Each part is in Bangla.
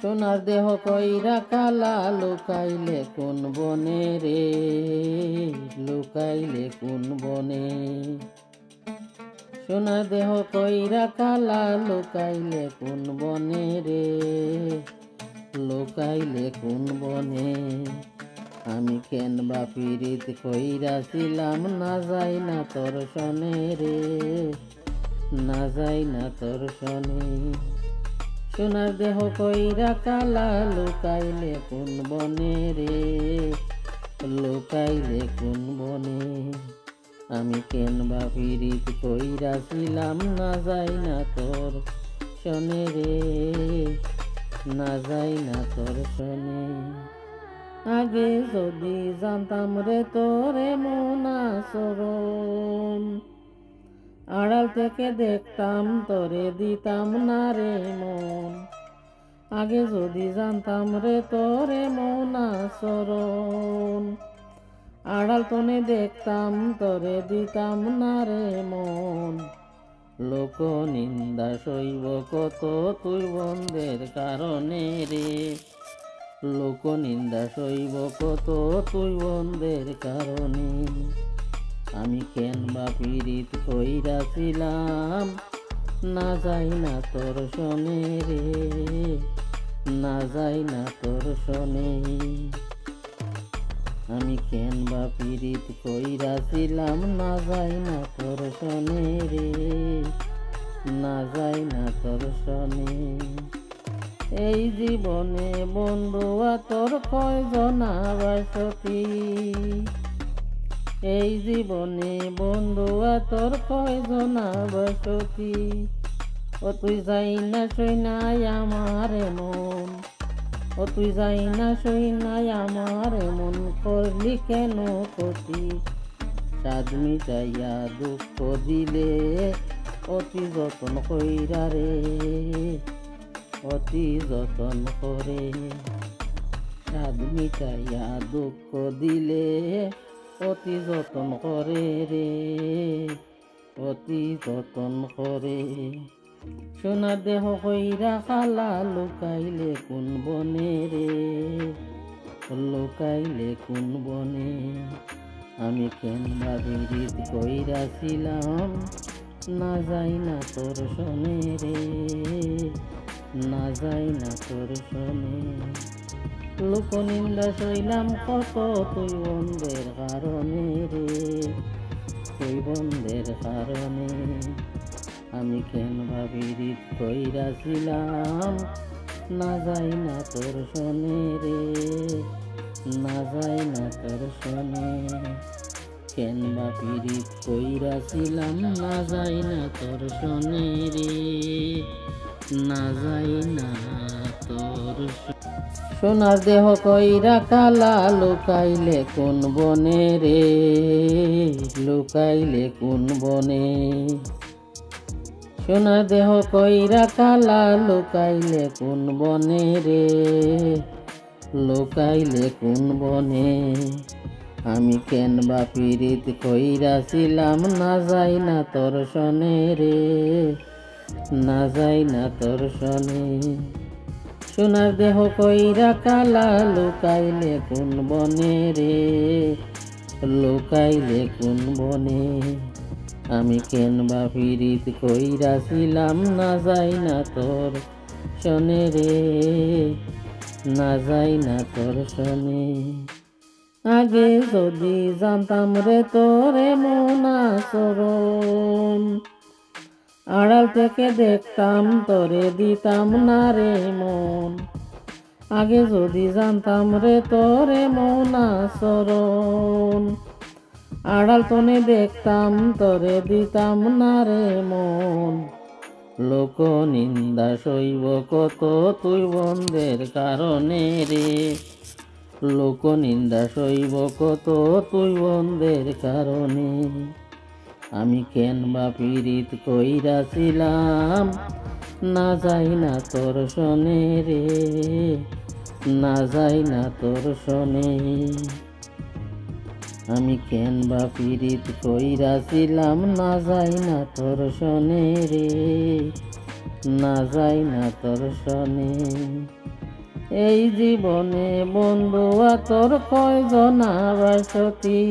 সোনার দেহ কইরা কালা, লুকাইলে কোন বনে রে, লুকাইলে কোন বনে। সোনার দেহ কইরা কালা, লুকাইলে কোন বনে রে, লুকাইলে কোন বনে। আমি কেন বা পীড়িত কইরাছিলাম, না যাই না তোর সনে রে, না যাই না তোর সনে। সোনার দেহ কইরা কালা, লুকাইলে কোন বনে রে, লুকাইলে কোন বনে। আমি কেন বা পীড়িত কইরাছিলাম, না যাই না তোর সনে রে, না যাই না তোর সনে। আগে যদি জানতাম রে তোরে মন আচরণ, আড়াল থেকে দেখতাম তোরে দিতাম না রে মন। আগে যদি জানতাম রে তোরে মন আচরণ, আড়াল তনে দেখতাম তোরে দিতাম না রে মন। লোক নিন্দা সইব কত তুই বন্ধের কারণে রে, লোক নিন্দা সইব কত তুই বন্ধের কারণে। আমি কেন বা পীড়িত কইরাছিলাম, না যাই না তোর সনে রে, না যাই না তোর সনে। আমি কেন বা পীড়িত কইরাছিলাম, না যাই না তোর সনে রে, না যাই না তোর সনে। এই জীবনে বন্ধুয়া তোর কয়জনা বাসতি, এই জীবনে বন্ধুয়া তোর কয়জনা বাসতি। ও তুই যাই না সই নাই আমার মন, ও তুই যাই না সই নাই আমার মন, করলি কেন ক্ষতি। সাধ মিটাইয়া দুঃখ দিলে, অতি যতন কইরা রে, অতি যতন করে। সাধ মিটাইয়া দুঃখ দিলে, অতি যতন করে রে, অতি যতন করে। সোনার দেহ কইরা কালা, লুকাইলে কোন বনে রে, লুকাইলে কোন বনে। আমি কেন বা পীড়িত কইরাছিলাম, না যাই না তোর সনে রে, না যাই না তোর সনে। লোক নিন্দা সইলাম কত তুই বন্ধের কারণে রে, তুই বন্ধের কারণে। আমি কেন বা পীড়িত কইরাছিলাম, না যাই না তোর সনে রে, না যাই না তোর সনে। কেন বা পীড়িত কইরাছিলাম, না যাই না তোর সনে রে, না যাই না তোর। সোনার দেহ কইরা কালা, লুকাইলে কোন বনে রে, লুকাইলে কোন বনে। সোনার দেহ কইরা কালা, লুকাইলে কোন বনে রে, লুকাইলে কোন বনে। আমি কেন বা পীড়িত কইরাছিলাম, না যাই না তোর সনে রে, না যাই না তোর সনে। সোনার দেহ কইরা কালা, লুকাইলে কোন বনে রে, লুকাইলে কোন বনে। আমি কেন বা পীড়িত কইরাছিলাম, না যাই না তোর সনে রে, না যাই না তোর সনে। আগে যদি জানতাম রে তোরে মন আচরণ, আড়াল থেকে দেখতাম তোরে দিতাম না রে মন। আগে যদি জানতাম রে তোরে মন আচরণ, আড়াল তনে দেখতাম তোরে দিতাম না রে মন। লোক নিন্দা সইব কত তুই বন্ধের কারণে রে, লোক নিন্দা সইব কত তুই বন্ধের কারণে। আমি কেন বা পীড়িত কইরাছিলাম, না যাই না তোর সনে রে, না যাই না তোর সনে। আমি কেন বা পীড়িত কইরাছিলাম, না যাই না তোর সনে রে, না যাই না তোর সনে। এই জীবনে বন্ধু তোর কয়জনা বাসতি,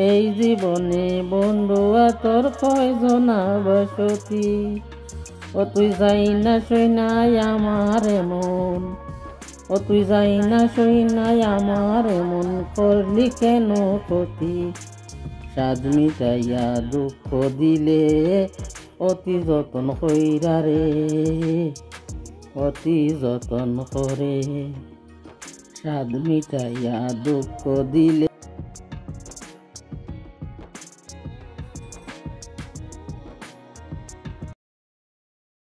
এই জীবনে বন্ধু তোর কয়জনা বাসতি। ও তুই যাই না সই নাই আমার মন, ও তুই যাই না সই নাই আমার মন, করলি কেন ক্ষতি। সাধ মিটাইয়া দুঃখ দিলে অতি যতন কইরা রে, অতি যতন করে। সাধ মিটাইয়া দুঃখ দিলে